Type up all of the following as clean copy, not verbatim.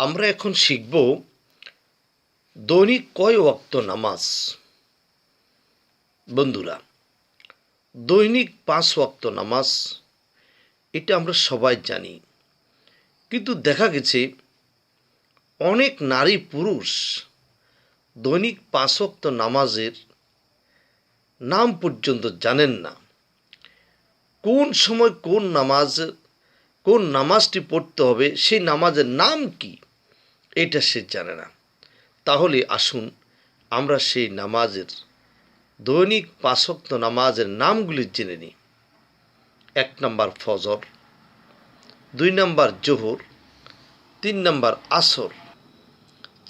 আমরা এখন শিখব দৈনিক কয় ওয়াক্ত নামাজ। বন্ধুরা, দৈনিক 5 ওয়াক্ত নামাজ এটা আমরা সবাই জানি, কিন্তু দেখা গেছে অনেক নারী পুরুষ দৈনিক 5 ওয়াক্ত নামাজের নাম পর্যন্ত জানেন না। কোন সময় কোন নামাজটি পড়তে হবে, সেই নামাজের নাম কি, এটা সে জানে না। তাহলে আসুন আমরা সেই দৈনিক 5 ওয়াক্ত নামাজের নামগুলি জেনে নিই। 1 নম্বর ফজর, 2 নম্বর জোহর, 3 নম্বর আসর,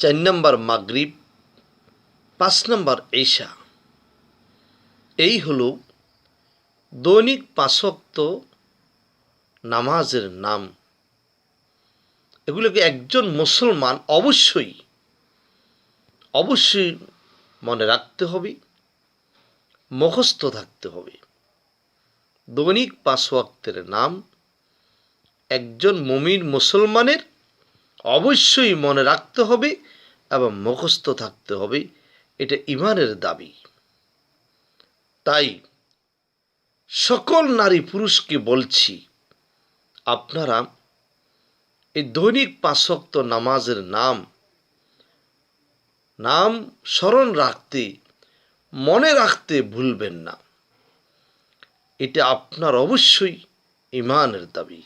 4 নম্বর মাগরিব, 5 নম্বর ঈশা। এই হলো দৈনিক 5 ওয়াক্ত নামাজের নাম। এগুলোকে একজন মুসলমান অবশ্যই মনে রাখতে হবে, মুখস্থ থাকতে হবে। দৈনিক 5 ওয়াক্তের নাম একজন মুমিন মুসলমানের অবশ্যই মনে রাখতে হবে এবং মুখস্থ থাকতে হবে। এটা ঈমানের দাবি। তাই সকল নারী পুরুষকে বলছি, আপনারা এই দৈনিক 5 ওয়াক্ত নামাজের নাম স্মরণ রাখতে, মনে রাখতে ভুলবেন না। এটা আপনার অবশ্যই ঈমানের দাবি।